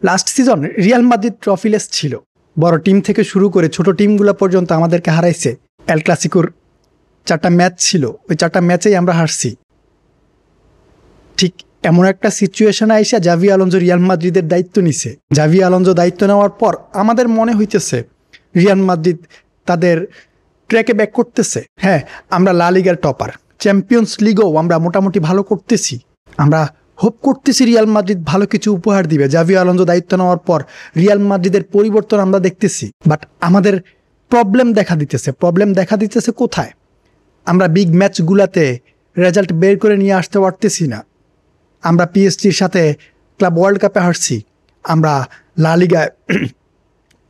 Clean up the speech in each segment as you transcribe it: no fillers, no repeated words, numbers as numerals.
Last season Real Madrid trophyless ছিল, বড় team থেকে শুরু করে ছোট টিমগুলো পর্যন্ত আমাদেরকে হারাইছে। এল ক্লাসিকোর 4টা ম্যাচ ছিল, ওই 4টা ম্যাচেই আমরা হারছি। ঠিক এমন একটা সিচুয়েশনে আইসা জাভি আলোনজো রিয়াল মাদ্রিদের দায়িত্ব নিছে। জাভি আলোনজো দায়িত্ব নেওয়ার পর আমাদের মনে হইতেছে রিয়াল মাদ্রিদ তাদের ট্র্যাকে ব্যাক করতেছে। হ্যাঁ, আমরা লা লিগার টপার, চ্যাম্পিয়ন্স লিগও আমরা মোটামুটি ভালো করতেছি। আমরা হোপ করতেছি রিয়াল মাদ্রিদ ভালো কিছু উপহার দিবে। জাভি আলোনজো দায়িত্ব নেওয়ার পর রিয়াল মাদ্রিদের পরিবর্তন আমরা দেখতেছি, বাট আমাদের প্রবলেম দেখা দিতেছে কোথায়? আমরা বিগ ম্যাচগুলাতে রেজাল্ট বের করে নিয়ে আসতে পারতেছি না। আমরা পিএসজির সাথে ক্লাব ওয়ার্ল্ড কাপে হারছি, আমরা লা লিগায়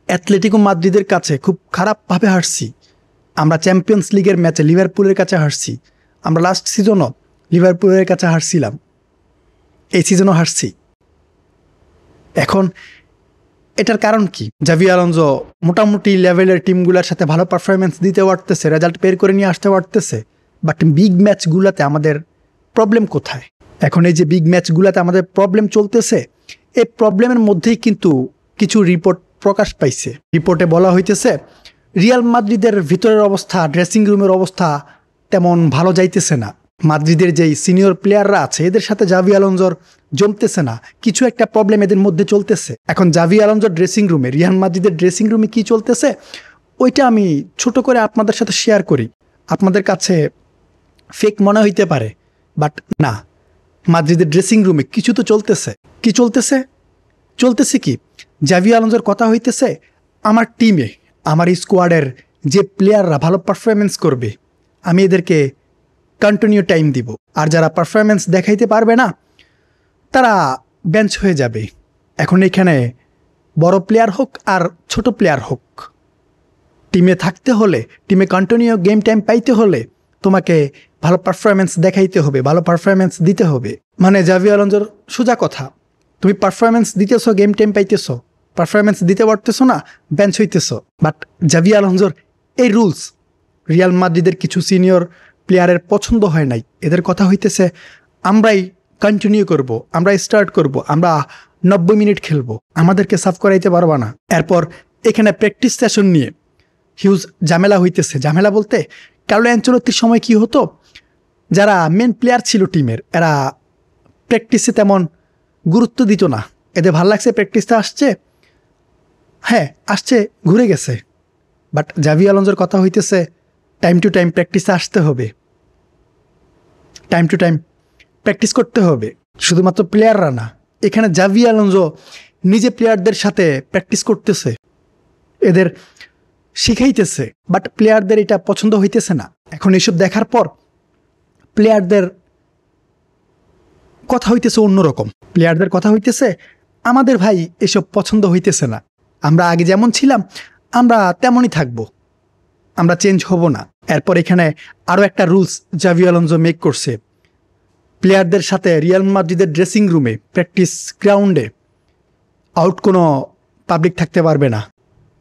অ্যাথলেটিকো মাদ্রিদের কাছে খুব খারাপভাবে হারছি, আমরা চ্যাম্পিয়ন্স লিগের ম্যাচে লিভারপুলের কাছে হারছি, আমরা লাস্ট সিজনও লিভারপুলের কাছে হারছিলাম, এই সিজনও হারছি। এখন এটার কারণ কি? জাভি আলোনজো মোটামুটি লেভেলের টিমগুলোর সাথে ভালো পারফরমেন্স দিতে পারতেছে, রেজাল্ট বের করে নিয়ে আসতে পারতেছে, বাট বিগ ম্যাচগুলোতে আমাদের প্রবলেম কোথায়? এখন এই যে বিগ ম্যাচগুলোতে আমাদের প্রবলেম চলতেছে, এই প্রবলেমের মধ্যেই কিন্তু কিছু রিপোর্ট প্রকাশ পাইছে। রিপোর্টে বলা হইতেছে রিয়াল মাদ্রিদের ভিতরের অবস্থা, ড্রেসিং রুমের অবস্থা তেমন ভালো যাইতেছে না। মাদ্রিদের যেই সিনিয়র প্লেয়াররা আছে এদের সাথে জাভি আলোনজোর জমতেছে না, কিছু একটা প্রবলেম এদের মধ্যে চলতেছে। এখন জাভি আলোনজোর ড্রেসিং রুমে, রিয়াল মাদ্রিদের ড্রেসিং রুমে কি চলতেছে ওইটা আমি ছোট করে আপনাদের সাথে শেয়ার করি। আপনাদের কাছে ফেক মনে হইতে পারে, বাট না, মাদ্রিদের ড্রেসিং রুমে কিছু তো চলতেছে। কি চলতেছে কি? জাভি আলোনজোর কথা হইতেছে আমার টিমে, আমার স্কোয়াডের যে প্লেয়াররা ভালো পারফরমেন্স করবে আমি এদেরকে কন্টিনিউ টাইম দিব, আর যারা পারফরমেন্স দেখাইতে পারবে না তারা বেঞ্চ হয়ে যাবে। এখন এখানে বড় প্লেয়ার হোক আর ছোট প্লেয়ার হোক, টিমে থাকতে হলে, টিমে কন্টিনিউ গেম টাইম পাইতে হলে তোমাকে ভালো পারফরমেন্স দেখাইতে হবে, ভালো পারফরমেন্স দিতে হবে। মানে জাভি আলোনজোর সোজা কথা, তুমি পারফরমেন্স দিতেছো, গেম টাইম পাইতেছো, পারফরমেন্স দিতে পারতেছো না, বেঞ্চ হইতেছো। বাট জাভি আলোনজোর এই রুলস রিয়াল মাদ্রিদের কিছু সিনিয়র প্লেয়ারের পছন্দ হয় নাই। এদের কথা হইতেছে আমরাই কন্টিনিউ করব, আমরাই স্টার্ট করব, আমরা 90 মিনিট খেলবো, আমাদেরকে সাফ করাইতে পারবা না। এরপর এখানে প্র্যাকটিস সেশন নিয়ে হিউজ ঝামেলা হইতেছে। ঝামেলা বলতে কার্লো অ্যানচেলত্তির সময় কি হতো, যারা মেন প্লেয়ার ছিল টিমের এরা প্র্যাকটিসে তেমন গুরুত্ব দিত না। এদের ভাল লাগছে প্র্যাকটিসটা আসছে, হ্যাঁ আসছে, ঘুরে গেছে। বাট জাভি আলোনজোর কথা হইতেছে টাইম টু টাইম প্র্যাকটিসে আসতে হবে, টাইম টু টাইম প্র্যাকটিস করতে হবে। শুধুমাত্র প্লেয়াররা না, এখানে জাভি আলোনজো নিজে প্লেয়ারদের সাথে প্র্যাকটিস করতেছে, এদের শিখাইতেছে, বাট প্লেয়ারদের এটা পছন্দ হইতেছে না। এখন এইসব দেখার পর প্লেয়ারদের কথা হইতেছে অন্যরকম। প্লেয়ারদের কথা হইতেছে আমাদের ভাই এসব পছন্দ হইতেছে না, আমরা আগে যেমন ছিলাম আমরা তেমনই থাকবো, আমরা চেঞ্জ হব না। এরপর এখানে আরও একটা রুলস জাভি আলোনজো মেক করছে, প্লেয়ারদের সাথে রিয়াল মাদ্রিদের ড্রেসিং রুমে, প্র্যাকটিস গ্রাউন্ডে আউট কোনো পাবলিক থাকতে পারবে না।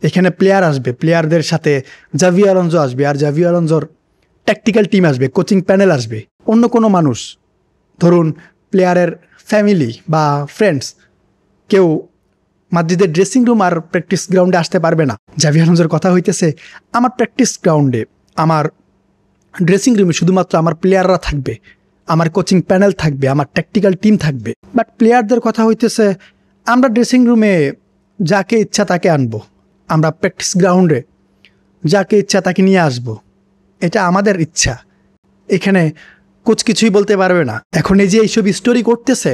এখানে প্লেয়ার আসবে, প্লেয়ারদের সাথে জাভি আলোনজো আসবে, আর জাভি আলোনজোর ট্যাকটিক্যাল টিম আসবে, কোচিং প্যানেল আসবে। অন্য কোনো মানুষ, ধরুন প্লেয়ারের ফ্যামিলি বা ফ্রেন্ডস, কেউ মাদ্রিদের ড্রেসিং রুম আর প্র্যাকটিস গ্রাউন্ডে আসতে পারবে না। জাভি আলোনজোর কথা হইতেছে আমার প্র্যাকটিস গ্রাউন্ডে, আমার ড্রেসিং রুমে শুধুমাত্র আমার প্লেয়াররা থাকবে, আমার কোচিং প্যানেল থাকবে, আমার ট্যাকটিক্যাল টিম থাকবে। বাট প্লেয়ারদের কথা হইতেছে আমরা ড্রেসিং রুমে যাকে ইচ্ছা তাকে আনবো, আমরা প্র্যাকটিস গ্রাউন্ডে যাকে ইচ্ছা তাকে নিয়ে আসব, এটা আমাদের ইচ্ছা, এখানে কোচ কিছুই বলতে পারবে না। এখন এই যে এইসব স্টোরি করতেছে,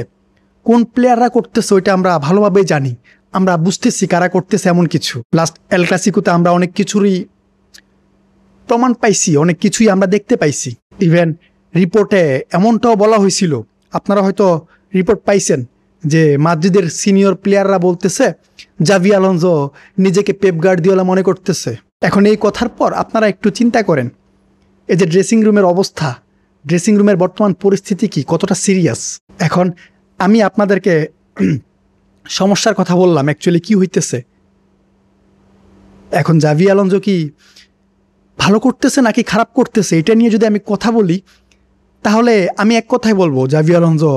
কোন প্লেয়াররা করতেছে ওইটা আমরা ভালোভাবেই জানি, আমরা বুঝতেছি কারা করতেছে এমন কিছু। লাস্ট এল ক্লাসিকোতে আমরা অনেক কিছুরই প্রমাণ পাইছি, অনেক কিছুই আমরা দেখতে পাইছি। ইভেন রিপোর্টে এমনটাও বলা হয়েছিল, আপনারা হয়তো রিপোর্ট পাইছেন, যে মাদ্রিদের সিনিয়র প্লেয়াররা বলতেছে জাভি আলোনজো নিজেকে পেপ গার্দিওলা মনে করতেছে। এখন এই কথার পর আপনারা একটু চিন্তা করেন, এই যে ড্রেসিং রুমের অবস্থা, ড্রেসিং রুমের বর্তমান পরিস্থিতি কি, কতটা সিরিয়াস। এখন আমি আপনাদেরকে সমস্যার কথা বললাম, অ্যাকচুয়ালি কি হইতেছে। এখন জাভি আলোনজো কি ভালো করতেছে নাকি খারাপ করতেছে, এটা নিয়ে যদি আমি কথা বলি তাহলে আমি এক কথাই বলবো জাভি আলোনজো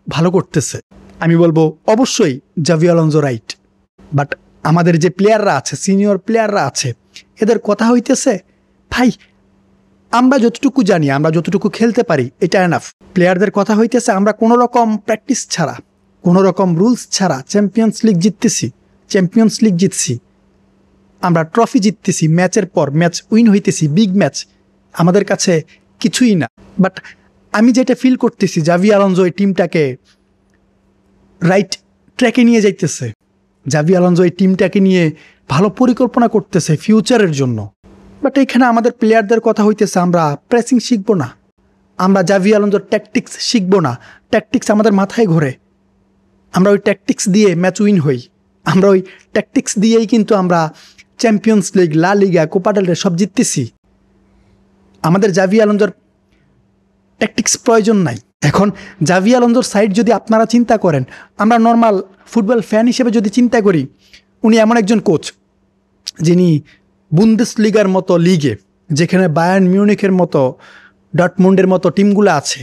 ভালো করতেছে। আমি বলবো অবশ্যই জাভি আলোনসো রাইট। বাট আমাদের যে প্লেয়াররা আছে, সিনিয়র প্লেয়াররা আছে, এদের কথা হইতেছে ভাই আমরা যতটুকু জানি, আমরা যতটুকু খেলতে পারি এটা এনাফ। প্লেয়ারদের কথা হইতেছে আমরা কোনো রকম প্র্যাকটিস ছাড়া, কোনো রকম রুলস ছাড়া চ্যাম্পিয়ন্স লিগ জিতছি, আমরা ট্রফি জিততেছি, ম্যাচের পর ম্যাচ উইন হইতেছি, বিগ ম্যাচ আমাদের কাছে কিছুই না। বাট আমি যেটা ফিল করতেছি জাভি আলোনসো এই টিমটাকে রাইট ট্র্যাকে নিয়ে যাইতেছে, জাভি আলোনসো এই টিমটাকে নিয়ে ভালো পরিকল্পনা করতেছে ফিউচারের জন্য। বাট এখানে আমাদের প্লেয়ারদের কথা হইতেছে আমরা প্রেসিং শিখবো না, আমরা জাভি আলোনসোর ট্যাকটিক্স শিখবো না, ট্যাকটিক্স আমাদের মাথায় ঘোরে, আমরা ওই ট্যাকটিক্স দিয়ে ম্যাচ উইন হই, আমরা ওই ট্যাকটিক্স দিয়েই কিন্তু আমরা চ্যাম্পিয়ন্স লিগ, লা লিগা, কোপা ডেল রে সব জিততেছি। আমাদের জাভি আলোনসোর ট্যাকটিক্স প্রয়োজন নাই। এখন জাভি আলোনসোর সাইড যদি আপনারা চিন্তা করেন, আমরা নর্মাল ফুটবল ফ্যান হিসেবে যদি চিন্তা করি, উনি এমন একজন কোচ যিনি বুন্দেসলিগার মতো লিগে, যেখানে বায়ার্ন মিউনিখের মতো, ডটমুন্ডের মতো টিমগুলো আছে,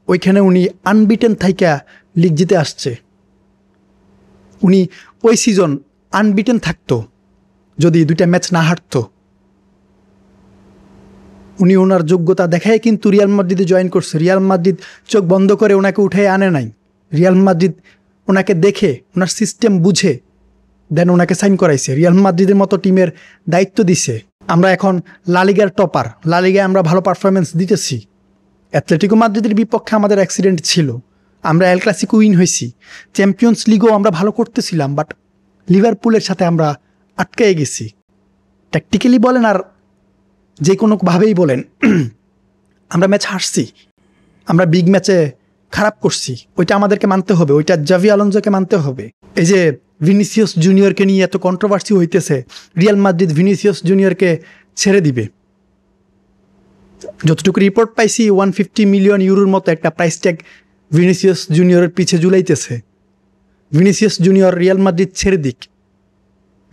ওইখানে উনি আনবিটেন থাইকা লিগ জিতে আসছে। উনি ওই সিজন আনবিটেন থাকতো যদি 2টা ম্যাচ না হারতো। উনি ওনার যোগ্যতা দেখায় কিন্তু রিয়াল মাদ্রিদে জয়েন করছে। রিয়াল মাদ্রিদ চোখ বন্ধ করে ওনাকে উঠে আনে নাই। রিয়াল মাদ্রিদ ওনাকে দেখে, ওনার সিস্টেম বুঝে দেন ওনাকে সাইন করাইছে, রিয়াল মাদ্রিদের মতো টিমের দায়িত্ব দিছে। আমরা এখন লালিগার টপার, লালিগায় আমরা ভালো পারফরমেন্স দিতেছি। অ্যাথলেটিকো মাদ্রিদের বিপক্ষে আমাদের অ্যাক্সিডেন্ট ছিল, আমরা এল ক্লাসিকো উইন হয়েছি, চ্যাম্পিয়ন্স লিগও আমরা ভালো করতেছিলাম, বাট লিভারপুলের সাথে আমরা আটকে গেছি। ট্যাকটিক্যালি বলেন আর যে কোনোভাবেই বলেন, আমরা ম্যাচ হারছি, আমরা বিগ ম্যাচে খারাপ করছি, ওইটা আমাদেরকে মানতে হবে, ওইটা জাভি আলোনসোকে মানতে হবে। এই যে ভিনিসিয়াস জুনিয়রকে নিয়ে এত কন্ট্রোভার্সি হইতেছে, রিয়াল মাদ্রিদ ভিনিসিয়াস জুনিয়রকে ছেড়ে দিবে। যতটুকু রিপোর্ট পাইছি 150 মিলিয়ন ইউরোর মতো একটা প্রাইস ট্যাগ ভিনিসিয়াস জুনিয়রের পিছে ঝুলাইতেছে। ভিনিসিয়াস জুনিয়র রিয়াল মাদ্রিদ ছেড়ে দিক,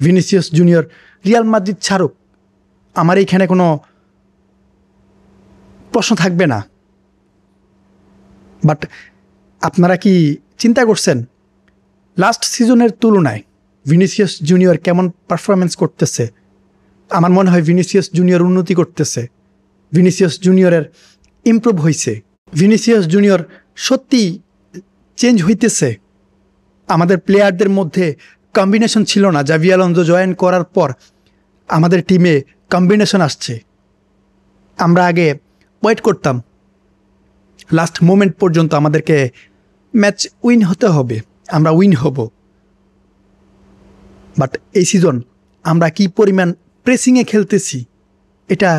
ভিনিসিয়াস জুনিয়র রিয়াল মাদ্রিদ ছাড়ুক, আমার এইখানে কোনো প্রশ্ন থাকবে না। বাট আপনারা কি চিন্তা করছেন লাস্ট সিজনের তুলনায় ভিনিসিয়াস জুনিয়র কেমন পারফরমেন্স করতেছে? আমার মনে হয় ভিনিসিয়াস জুনিয়র উন্নতি করতেছে, ভিনিসিয়াস জুনিয়রের ইমপ্রুভ হয়েছে, ভিনিসিয়াস জুনিয়র সত্যি চেঞ্জ হইতেছে। আমাদের প্লেয়ারদের মধ্যে কম্বিনেশন ছিল না, জাভি আলোনসো জয়েন করার পর আমাদের টিমে কম্বিনেশন আসছে। আমরা আগে ওয়েট করতাম লাস্ট মোমেন্ট পর্যন্ত, আমাদেরকে ম্যাচ উইন হতে হবে, আমরা উইন হব। বাট এই সিজন আমরা কি পরিমাণ প্রেসিংয়ে খেলতেছি এটা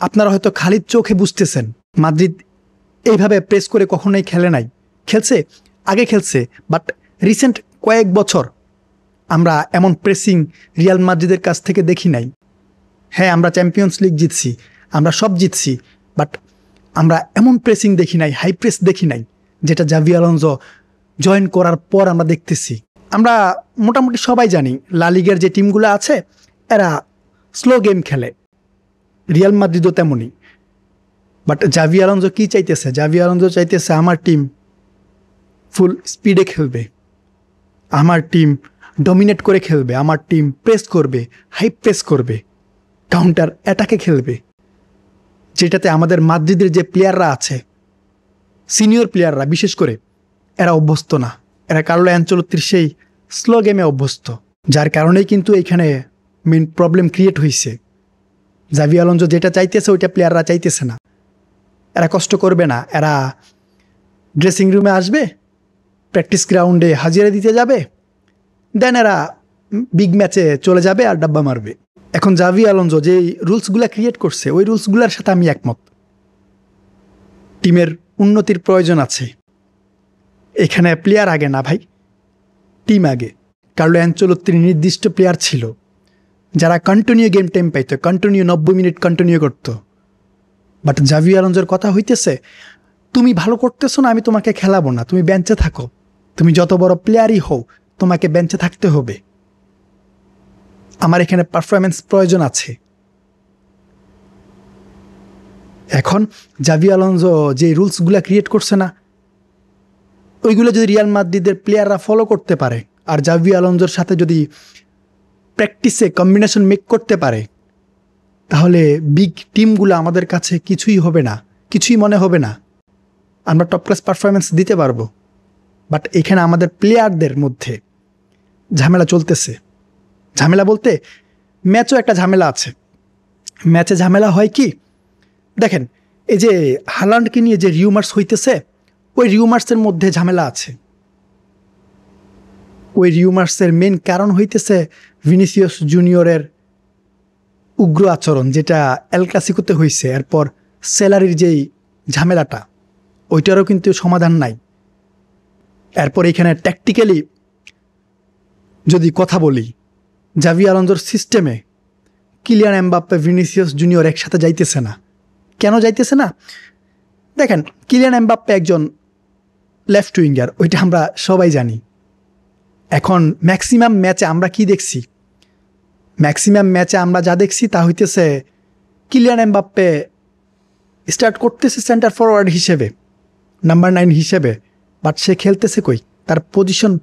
আপনারা হয়তো খালি চোখে বুঝতেছেন। মাদ্রিদ এইভাবে প্রেস করে কখনোই খেলে নাই, খেলছে আগে খেলছে, বাট রিসেন্ট কয়েক বছর আমরা এমন প্রেসিং রিয়াল মাদ্রিদের কাছ থেকে দেখি নাই। হ্যাঁ, আমরা চ্যাম্পিয়ন্স লিগ জিতছি, আমরা সব জিতছি, বাট আমরা এমন প্রেসিং দেখি নাই, হাই প্রেস দেখি নাই, যেটা জাভি আলোনসো জয়েন করার পর আমরা দেখতেছি। আমরা মোটামুটি সবাই জানি লা লিগার যে টিমগুলো আছে এরা স্লো গেম খেলে, রিয়াল মাদ্রিদও তেমনই। বাট জাভি আলোনসো কী চাইতেছে? জাভি আলোনসো চাইতেছে আমার টিম ফুল স্পিডে খেলবে, আমার টিম ডমিনেট করে খেলবে, আমার টিম প্রেস করবে, হাই প্রেস করবে, কাউন্টার অ্যাটাকে খেলবে, যেটাতে আমাদের মাদ্রিদের যে প্লেয়াররা আছে, সিনিয়র প্লেয়াররা বিশেষ করে, এরা অভ্যস্ত না। এরা কার্লো অ্যানচেলোত্তির সেই স্লো গেমে অভ্যস্ত, যার কারণেই কিন্তু এখানে মেন প্রবলেম ক্রিয়েট হয়েছে। জাভি আলোনসো যেটা চাইতেছে ওইটা প্লেয়াররা চাইতেছে না। এরা কষ্ট করবে না, এরা ড্রেসিং রুমে আসবে, প্র্যাকটিস গ্রাউন্ডে হাজিরা দিতে যাবে, দেন এরা বিগ ম্যাচে চলে যাবে আর ডাব্বা মারবে। এখন জাভি আলোনসো যে রুলসগুলো ক্রিয়েট করছে ওই রুলসগুলোর সাথে আমি একমত। টিমের উন্নতির প্রয়োজন আছে, এখানে প্লেয়ার আগে না ভাই, টিম আগে। কার্লো অ্যানচেলোত্তির নির্দিষ্ট প্লেয়ার ছিল যারা কন্টিনিউ গেম টাইম পাইতো, কন্টিনিউ 90 মিনিট কন্টিনিউ করতো। বাট জাভি আলোনসোর কথা হইতেছে তুমি ভালো করতেছো না, আমি তোমাকে খেলাবো না, তুমি বেঞ্চে থাকো, তুমি যত বড় প্লেয়ারই হও তোমাকে বেঞ্চে থাকতে হবে, আমার এখানে পারফরমেন্স প্রয়োজন আছে। এখন জাভি আলোনসো যে রুলসগুলো ক্রিয়েট করছে না, ওইগুলো যদি রিয়াল মাদ্রিদের প্লেয়াররা ফলো করতে পারে আর জাভি আলোনজোর সাথে যদি প্র্যাকটিসে কম্বিনেশন মেক করতে পারে, তাহলে বিগ টিমগুলো আমাদের কাছে কিছুই হবে না, কিছুই মনে হবে না, আমরা টপ ক্লাস পারফরমেন্স দিতে পারবো। বাট এখানে আমাদের প্লেয়ারদের মধ্যে ঝামেলা চলতেছে। ঝামেলা বলতে ম্যাচও একটা ঝামেলা আছে। ম্যাচে ঝামেলা হয় কি, দেখেন এই যে হালান্ডকে নিয়ে যে রিউমার্স হইতেছে, ওই রিউমার্সের মধ্যে ঝামেলা আছে। ওই রিউমার্সের মেন কারণ হইতেছে ভিনিসিয়াস জুনিয়রের উগ্র আচরণ, যেটা এল ক্লাসিকোতে হয়েছে। এরপর স্যালারির যেই ঝামেলাটা, ওইটারও কিন্তু সমাধান নাই। এরপর এখানে ট্যাকটিক্যালি যদি কথা বলি, জাভি আলোনজোর সিস্টেমে কিলিয়ান এমবাপ্পে ভিনিসিয়াস জুনিয়র একসাথে যাইতেছে না। কেন যাইতেছে না? দেখেন, কিলিয়ান এমবাপ্পে একজন লেফট উইঙ্গার, ওইটা আমরা সবাই জানি। এখন ম্যাক্সিমাম ম্যাচে আমরা কি দেখছি? ম্যাক্সিমাম ম্যাচে আমরা যা দেখছি তা হইতেছে কিলিয়ান এমবাপ্পে স্টার্ট করতেছে সেন্টার ফরওয়ার্ড হিসেবে, নাম্বার 9 হিসেবে, বাট সে খেলতেছে কই? তার পজিশন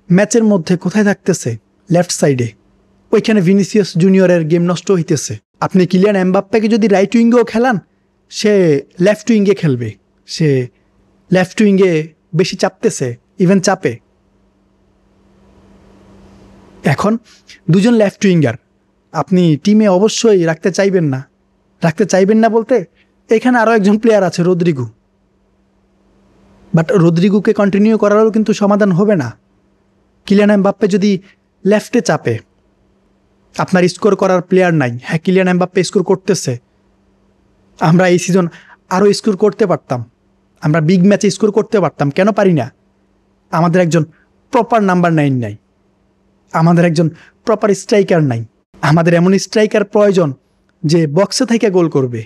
ম্যাচের মধ্যে কোথায় থাকতেছে? লেফট সাইডে। ওইখানে ভিনিসিয়াস জুনিয়রের গেম নষ্ট হইতেছে। আপনি কিলিয়ান এমবাপ্পেকে যদি রাইট উইঙ্গেও খেলান, সে লেফট উইঙ্গে খেলবে। সে লেফট উইঙ্গে বেশি চাপতেছে, ইভেন চাপে। এখন দুজন লেফট উইঙ্গার আপনি টিমে অবশ্যই রাখতে চাইবেন না। রাখতে চাইবেন না বলতে, এখানে আরও একজন প্লেয়ার আছে, রদ্রিগো। বাট রদ্রিগোকে কন্টিনিউ করারও কিন্তু সমাধান হবে না। কিলিয়ান এমবাপ্পে যদি লেফটে চাপে, আপনার স্কোর করার প্লেয়ার নাই। হ্যাঁ, কিলিয়ান এমবাপ্পে স্কোর করতেছে, আমরা এই সিজন আরও স্কোর করতে পারতাম, আমরা বিগ ম্যাচে স্কোর করতে পারতাম। কেন পারি না? আমাদের একজন প্রপার নাম্বার 9 নাই, আমাদের একজন প্রপার স্ট্রাইকার নাই। আমাদের এমন স্ট্রাইকার প্রয়োজন যে বক্সে থেকে গোল করবে।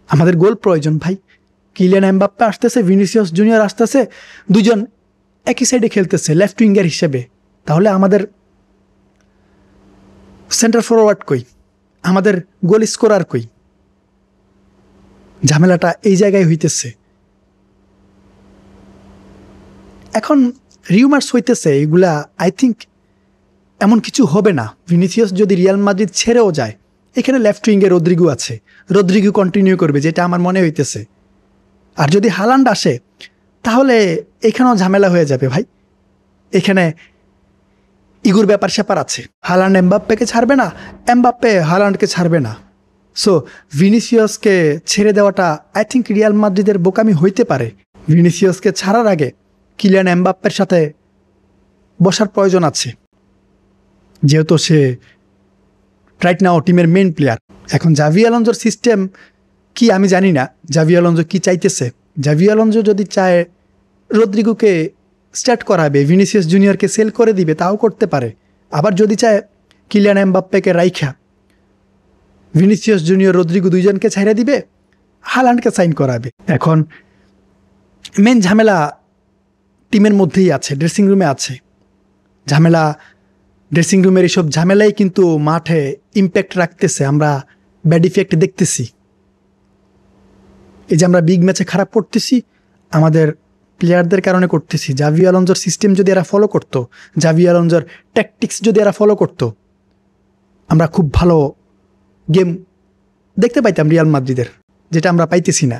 আমাদের গোল প্রয়োজন ভাই। কিলিয়ান এমবাপ্পে আসতেছে, ভিনিসিয়াস জুনিয়র আসতেছে, দুজন একই সাইডে খেলতেছে লেফট উইঙ্গার হিসেবে। তাহলে আমাদের সেন্টার ফরওয়ার্ড কই? আমাদের গোল স্কোরার কই? ঝামেলাটা এই জায়গায় হইতেছে। এখন রিউমার্স হইতেছে, এগুলা আই থিঙ্ক এমন কিছু হবে না। ভিনিসিয়াস যদি রিয়াল মাদ্রিদ ছেড়েও যায়, এখানে লেফট উইঙ্গে রদ্রিগো আছে, রদ্রিগো কন্টিনিউ করবে, যেটা আমার মনে হইতেছে। আর যদি হালান্ড আসে, তাহলে এখানেও ঝামেলা হয়ে যাবে ভাই। এখানে ইগুর ব্যাপার স্যাপার আছে। হালান্ড এমবাপ্পেকে ছাড়বে না, এমবাপ্পে হালান্ডকে ছাড়বে না। সো ভিনিসিয়াসকে ছেড়ে দেওয়াটা আই থিঙ্ক রিয়াল মাদ্রিদের বোকামি হইতে পারে। ভিনিসিয়াসকে ছাড়ার আগে কিলিয়ান এমবাপ্পের সাথে বসার প্রয়োজন আছে, যেহেতু সে রাইট নাও টিমের মেইন প্লেয়ার। এখন জাভি আলোনজোর সিস্টেম কি আমি জানি না, জাভি আলোনজো কি চাইতেছে। জাভি আলোনজো যদি চায় রদ্রিগোকে স্টার্ট করাবে, ভিনিসিয়াস জুনিয়রকে সেল করে দিবে, তাও করতে পারে। আবার যদি চায় কিলিয়ান এমবাপ্পেকে রাইখা ভিনিসিয়াস জুনিয়র রদ্রিগো দুইজনকে ছাইড়া দিবে, হালান্ডকে সাইন করাবে। এখন মেন ঝামেলা টিমের মধ্যেই আছে, ড্রেসিং রুমে আছে ঝামেলা। ড্রেসিং রুমের এইসব ঝামেলাই কিন্তু মাঠে ইম্প্যাক্ট রাখতেছে। আমরা ব্যাড ইফেক্ট দেখতেছি। এই যে আমরা বিগ ম্যাচে খারাপ করতেছি, আমাদের প্লেয়ারদের কারণে করতেছি। জাভি আলোনজোর সিস্টেম যদি এরা ফলো করতো, জাভি আলোনজোর ট্যাকটিক্স যদি এরা ফলো করতো, আমরা খুব ভালো গেম দেখতে পাইতাম রিয়াল মাদ্রিদের, যেটা আমরা পাইতেছি না।